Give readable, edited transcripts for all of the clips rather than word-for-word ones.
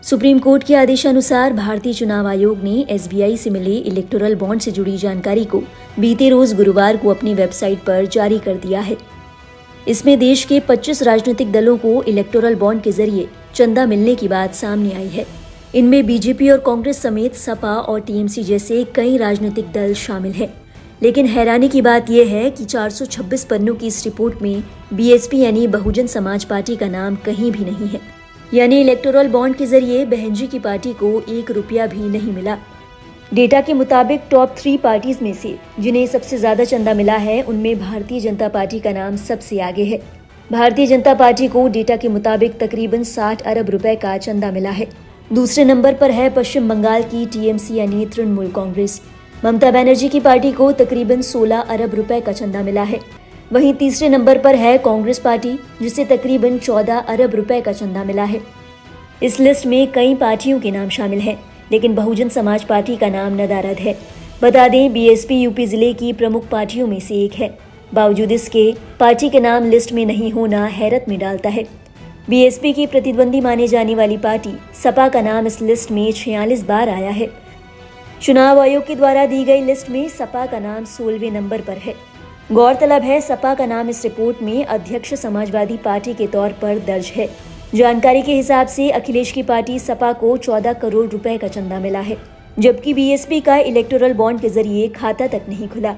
Supreme court के आदेशानुसार भारतीय चुनाव आयोग ने एसबीआई से मिले इलेक्टोरल बॉन्ड से जुड़ी जानकारी को बीते रोज गुरुवार को अपनी वेबसाइट पर जारी कर दिया है। इसमें देश के 25 राजनीतिक दलों को इलेक्टोरल बॉन्ड के जरिए चंदा मिलने की बात सामने आई है। इनमें बीजेपी और कांग्रेस समेत सपा और टीएमसी जैसे कई राजनीतिक दल शामिल हैं। लेकिन हैरानी की बात यह है कि 426 पन्नों की इस रिपोर्ट में बीएसपी यानी बहुजन समाज पार्टी का नाम कहीं भी नहीं है। यानी इलेक्टोरल बॉन्ड के जरिए बहनजी की पार्टी को 1 रुपया भी नहीं मिला। डेटा के मुताबिक टॉप 3 पार्टीज में से जिन्हें सबसे ज्यादा चंदा मिला है, उनमें भारतीय जनता पार्टी का नाम सबसे आगे है। भारतीय जनता पार्टी को डेटा के मुताबिक तकरीबन 60 अरब रुपए का चंदा मिला है। दूसरे नंबर पर है पश्चिम बंगाल की टीएमसी यानी तृणमूल कांग्रेस। ममता बनर्जी की पार्टी को तकरीबन 16 अरब रुपए का चंदा मिला है। वहीं तीसरे नंबर पर है कांग्रेस पार्टी, जिसे तकरीबन 14 अरब रुपए का चंदा मिला है। इस लिस्ट में कई पार्टियों के नाम शामिल हैं, लेकिन बहुजन समाज पार्टी का नाम नदारद है। बता दें, बीएसपी यूपी जिले की प्रमुख पार्टियों में से एक है। बावजूद इसके पार्टी के नाम लिस्ट में नहीं होना हैरत में डालता है। बीएसपी की प्रतिद्वंदी माने जाने वाली पार्टी सपा का नाम इस लिस्ट में 46 बार आया है। चुनाव आयोग के द्वारा दी गई लिस्ट में सपा का नाम 16वें नंबर पर है। गौरतलब है, सपा का नाम इस रिपोर्ट में अध्यक्ष समाजवादी पार्टी के तौर पर दर्ज है। जानकारी के हिसाब से अखिलेश की पार्टी सपा को 14 करोड़ रुपए का चंदा मिला है, जबकि बीएसपी का इलेक्टोरल बॉन्ड के जरिए खाता तक नहीं खुला।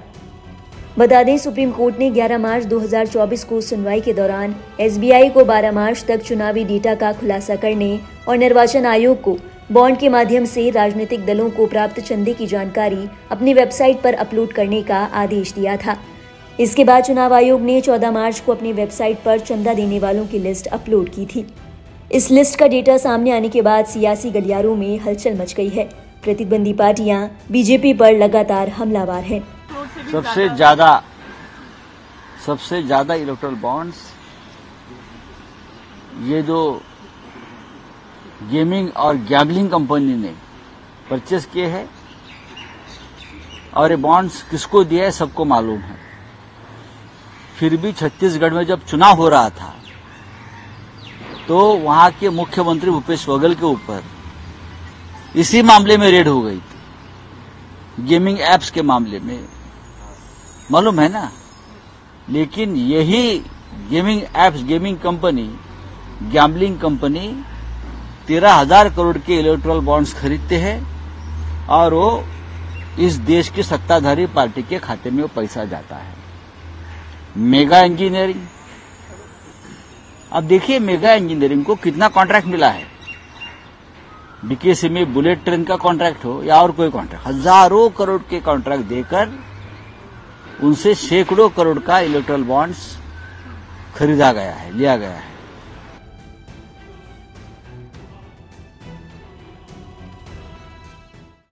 बता दें, सुप्रीम कोर्ट ने 11 मार्च 2024 को सुनवाई के दौरान एसबीआई को 12 मार्च तक चुनावी डेटा का खुलासा करने और निर्वाचन आयोग को बॉन्ड के माध्यम से राजनीतिक दलों को प्राप्त चंदे की जानकारी अपनी वेबसाइट पर अपलोड करने का आदेश दिया था। इसके बाद चुनाव आयोग ने 14 मार्च को अपनी वेबसाइट पर चंदा देने वालों की लिस्ट अपलोड की थी। इस लिस्ट का डेटा सामने आने के बाद सियासी गलियारों में हलचल मच गई है। प्रतिद्वंदी पार्टियां बीजेपी पर लगातार हमलावर हैं। सबसे ज्यादा इलेक्टोरल बॉन्ड्स ये जो गेमिंग और गैम्बलिंग कंपनी ने परचेस किए हैं, और ये बॉन्ड्स किसको दिए है सबको मालूम है। फिर भी छत्तीसगढ़ में जब चुनाव हो रहा था तो वहां के मुख्यमंत्री भूपेश बघेल के ऊपर इसी मामले में रेड हो गई थी, गेमिंग एप्स के मामले में, मालूम है ना। लेकिन यही gaming apps, gaming company, gambling company 13,000 crore के इलेक्टोरल बॉन्ड्स खरीदते हैं और वो इस देश की सत्ताधारी पार्टी के खाते में वो पैसा जाता है। मेगा इंजीनियरिंग, अब देखिए मेगा इंजीनियरिंग को कितना कॉन्ट्रैक्ट मिला है। बीकेसी में बुलेट ट्रेन का कॉन्ट्रैक्ट हो या और कोई कॉन्ट्रैक्ट, हजारों करोड़ के कॉन्ट्रैक्ट देकर उनसे सैकड़ों करोड़ का इलेक्टोरल बॉन्ड्स खरीदा गया है, लिया गया है।